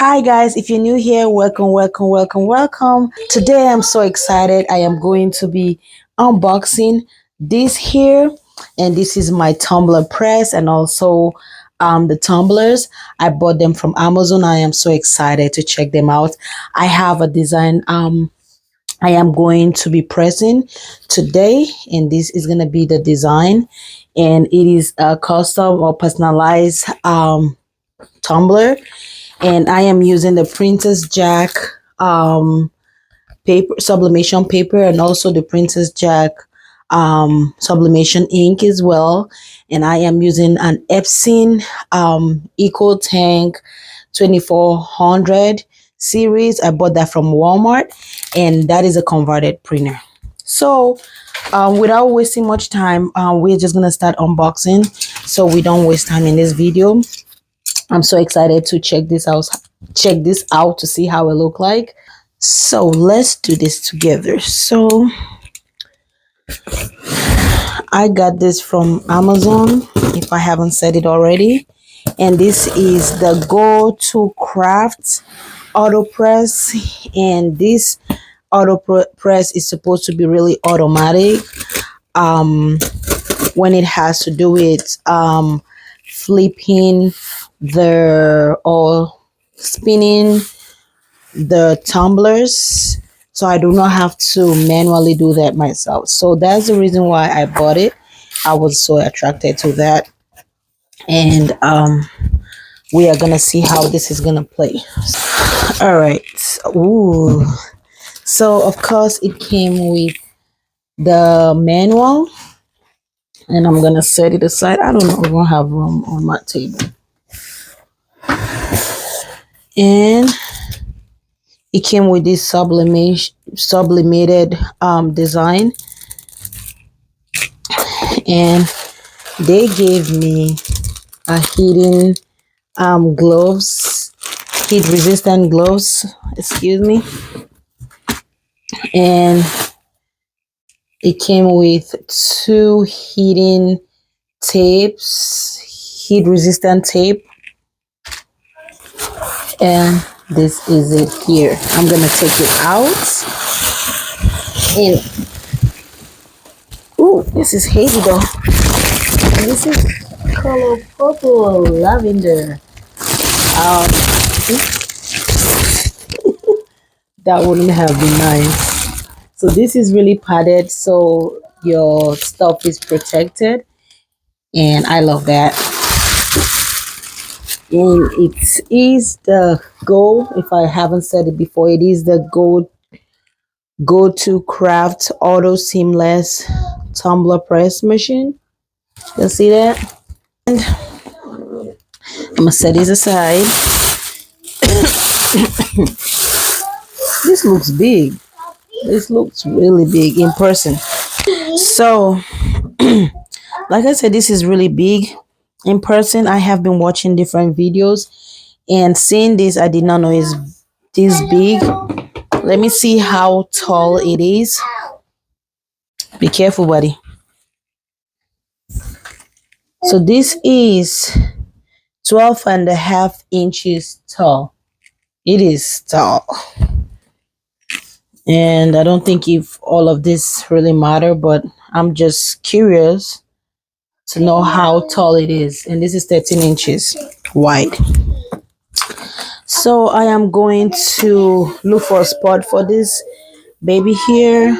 Hi guys, if you're new here, welcome. Today I'm so excited. I am going to be unboxing this here, and this is my tumbler press and also the tumblers. I bought them from Amazon. I am so excited to check them out. I have a design I am going to be pressing today, and this is going to be the design, and it is a custom or personalized tumbler, and I am using the Princess Jack paper, sublimation paper, and also the Princess Jack sublimation ink as well. And I am using an Epson Eco Tank 2400 series. I bought that from Walmart, and that is a converted printer. So without wasting much time, we're just gonna start unboxing so we don't waste time in this video. I'm so excited to check this out to see how it look like. So let's do this together. So I got this from Amazon, if I haven't said it already, and this is the GO2CRAFT auto press, and this auto press is supposed to be really automatic when it has to do with flipping or spinning the tumblers, so I do not have to manually do that myself. So that's the reason why I bought it. I was so attracted to that, and we are gonna see how this is gonna play. All right. Ooh. So of course it came with the manual, and I'm gonna set it aside. I don't know if I have room on my table. And it came with this sublimated design, and they gave me a hidden gloves, heat resistant gloves, excuse me, and it came with two hidden tapes, heat resistant tape, and this is it here. I'm gonna take it out, and ooh, this is hazy though. And this is color purple lavender. That wouldn't have been nice. So this is really padded, so your stuff is protected, and I love that. And it is the if I haven't said it before, it is the GO2CRAFT auto seamless tumbler press machine. You see that? And I'm gonna set this aside. This looks big. This looks really big in person. So like I said, this is really big in person. I have been watching different videos, and seeing this, I did not know it's this big. Let me see how tall it is. Be careful, buddy. So this is 12.5 inches tall. It is tall, and I don't think if all of this really matter, but I'm just curious to know how tall it is. And this is 13 inches wide. So I am going to look for a spot for this baby here,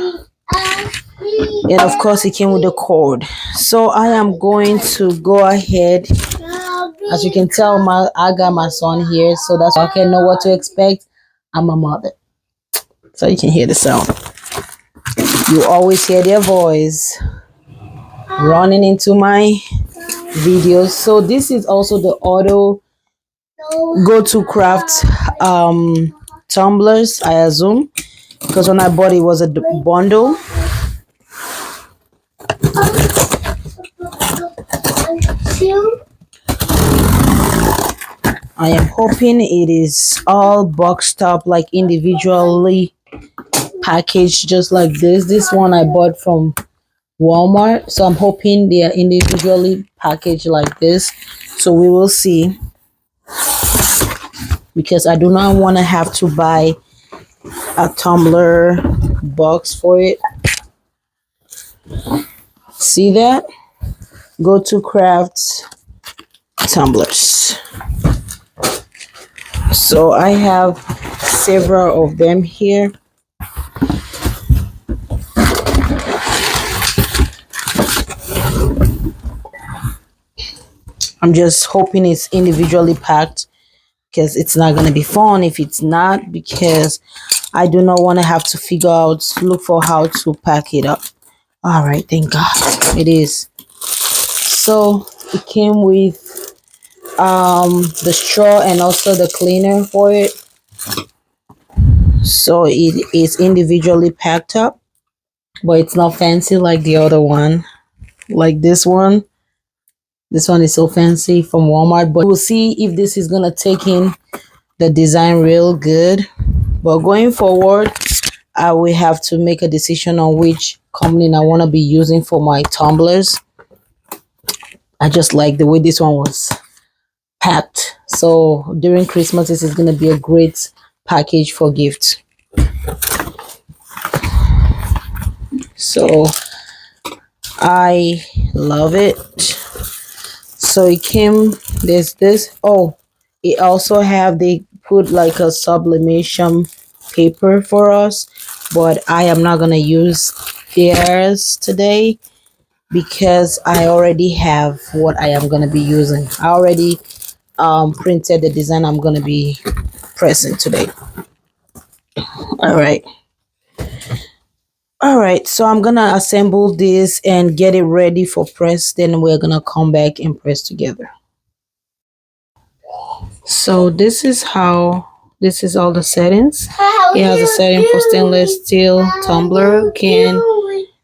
and of course it came with the cord. So I am going to go ahead. As you can tell, I got my son here, so that's why I can know what to expect. I'm a mother, so you can hear the sound. You always hear their voice running into my videos. So this is also the auto GO2CRAFT tumblers, I assume, because when I bought it was a bundle. I am hoping it is all boxed up, like individually packaged, just like this. This one I bought from Walmart, so I'm hoping they are individually packaged like this. So we will see. because I do not want to have to buy a tumbler box for it. See that? GO2CRAFT tumblers. So I have several of them here. I'm just hoping it's individually packed, because it's not going to be fun if it's not, because I do not want to have to look for how to pack it up. All right, thank God it is. So it came with the straw and also the cleaner for it. So it is individually packed up, but it's not fancy like the other one. Like this one is so fancy from Walmart, but we'll see if this is gonna take in the design real good. But going forward, I will have to make a decision on which company I want to be using for my tumblers. I just like the way this one was packed. So during Christmas, this is going to be a great package for gifts. So I love it. So it came, there's this. Oh, it also have, they put like a sublimation paper for us, but I am not gonna use theirs today because I already have what I am gonna be using. I already printed the design I'm gonna be pressing today. All right, so I'm gonna assemble this and get it ready for press, then we're gonna come back and press together. So this is all the settings. It has a setting for stainless steel tumbler can,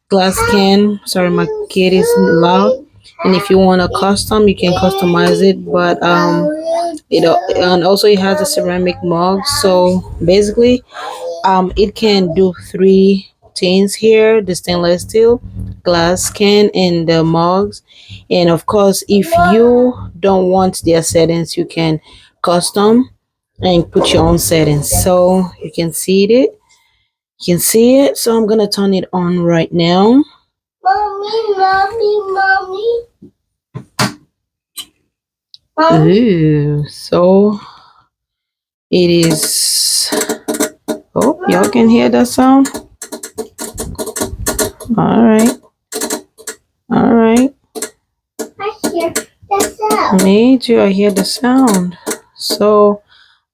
glass can. Sorry, my kid is loud. And if you want a custom, you can customize it. But and also it has a ceramic mug. So basically, it can do three things here: the stainless steel, glass can, and the mugs. And of course, if you don't want their settings, you can custom and put your own settings. So you can see it. You can see it. So I'm gonna turn it on right now. Mommy. Ooh, so it is. Oh, y'all can hear that sound? All right. All right. I hear the sound. Me too, I hear the sound. So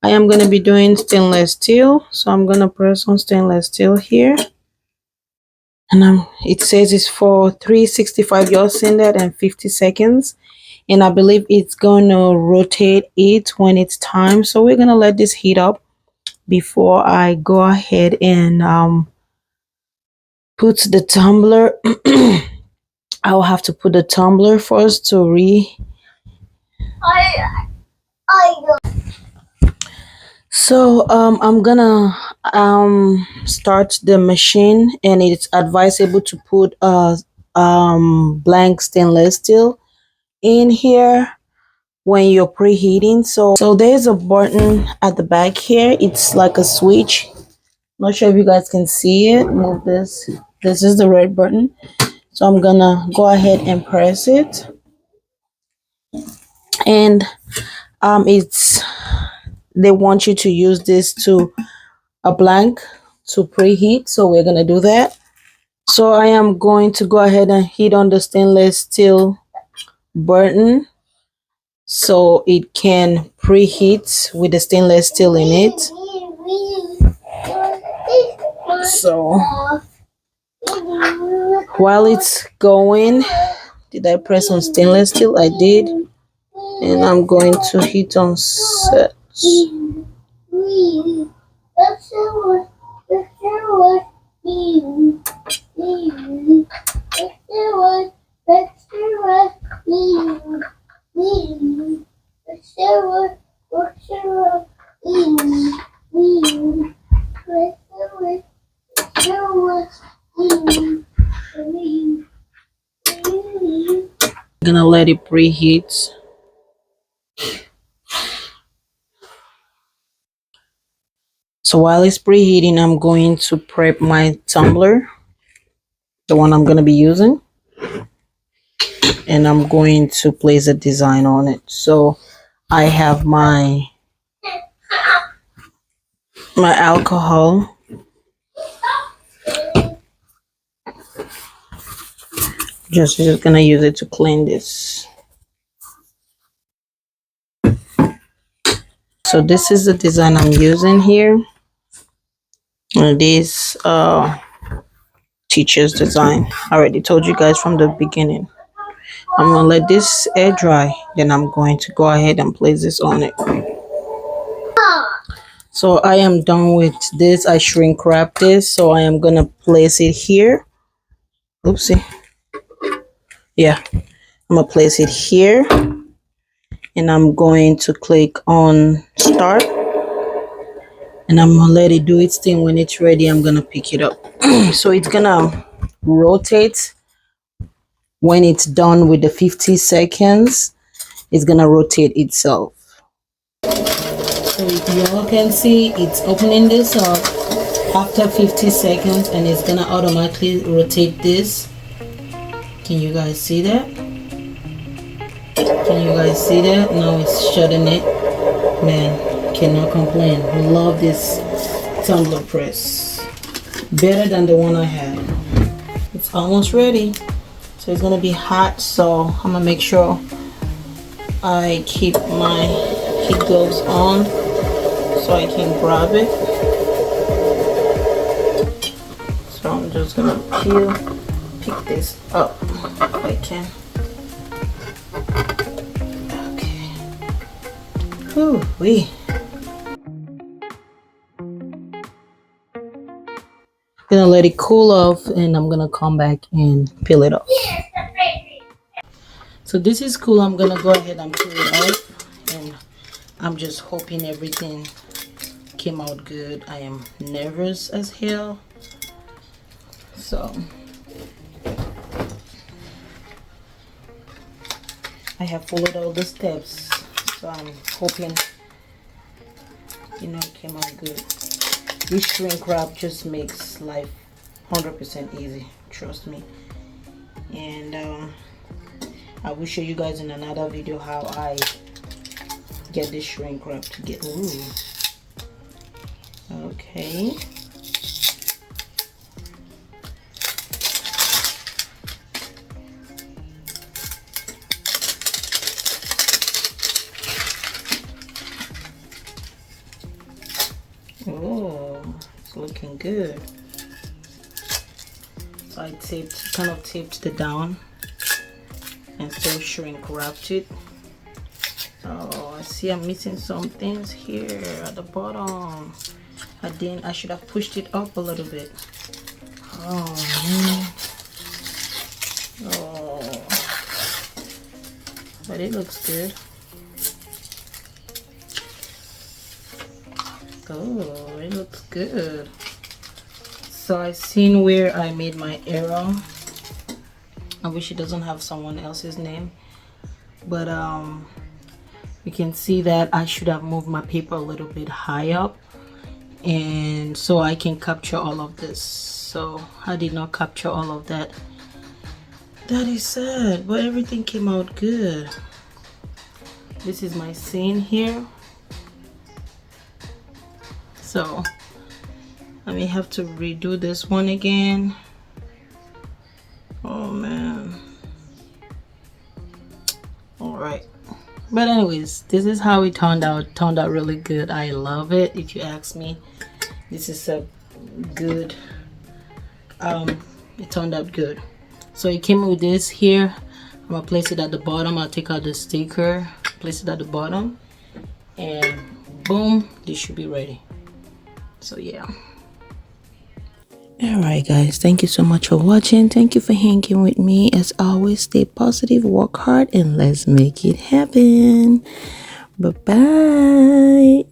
I am going to be doing stainless steel. So I'm going to press on stainless steel here. And it says it's for 365 yaw that and 50 seconds. And I believe it's going to rotate it when it's time. So we're going to let this heat up before I go ahead and put the tumbler. I'll have to put the tumbler first to So I'm gonna start the machine, and it's advisable to put a blank stainless steel in here when you're preheating. So there's a button at the back here. It's like a switch. Not sure if you guys can see it. Move this. This is the red button. So I'm gonna go ahead and press it, and they want you to use this to a blank to preheat. So we're gonna do that. So I am going to go ahead and heat on the stainless steel button so it can preheat with the stainless steel in it. So while it's going, did I press on stainless steel? I did. And I'm going to hit on set. Gonna let it preheat. So while it's preheating, I'm going to prep my tumbler, the one I'm going to be using, and I'm going to place a design on it. So I have my alcohol. Just gonna use it to clean this. So this is the design I'm using here. And this teacher's design. I already told you guys from the beginning. I'm gonna let this air dry, then I'm going to go ahead and place this on it. So I am done with this. I shrink wrap this, so I am gonna place it here. Oopsie. Yeah, I'm gonna place it here, and I'm going to click on start, and I'm gonna let it do its thing. When it's ready, I'm gonna pick it up. So it's gonna rotate. When it's done with the 50 seconds, it's gonna rotate itself. So if y'all can see, it's opening this up after 50 seconds, and it's gonna automatically rotate this. Can you guys see that? Can you guys see that? Now it's shutting it. Man, cannot complain. Love this tumbler press. Better than the one I had. It's almost ready. So it's gonna be hot, so I'm gonna make sure I keep my heat gloves on so I can grab it. So I'm just gonna pick this up if I can. Okay. Ooh wee. Gonna let it cool off, and I'm gonna come back and peel it off. So this is cool. I'm gonna go ahead and peel it off, and I'm just hoping everything came out good. I am nervous as hell, so I have followed all the steps, so I'm hoping it came out good. This shrink wrap just makes life 100% easy, trust me. And I will show you guys in another video how I get this shrink wrap to get. Ooh. Okay. Oh, it's looking good. So I kind of taped it down and still shrink wrapped it. Oh, I see I'm missing some things here at the bottom. I should have pushed it up a little bit. Oh man. Oh, but it looks good. Oh, it looks good. So I seen where I made my arrow. I wish it doesn't have someone else's name, but you can see that I should have moved my paper a little bit high up, and so I can capture all of this. So I did not capture all of that. That is sad, but everything came out good. This is my scene here. So I may have to redo this one again. Oh man. All right. But anyways, this is how it turned out. Turned out really good. I love it. If you ask me, this is a good. It turned out good. So it came with this here. I'm gonna place it at the bottom. I'll take out the sticker, place it at the bottom, and boom, this should be ready. So yeah. Alright guys, thank you so much for watching. Thank you for hanging with me. As always, stay positive, work hard, and let's make it happen. Bye bye.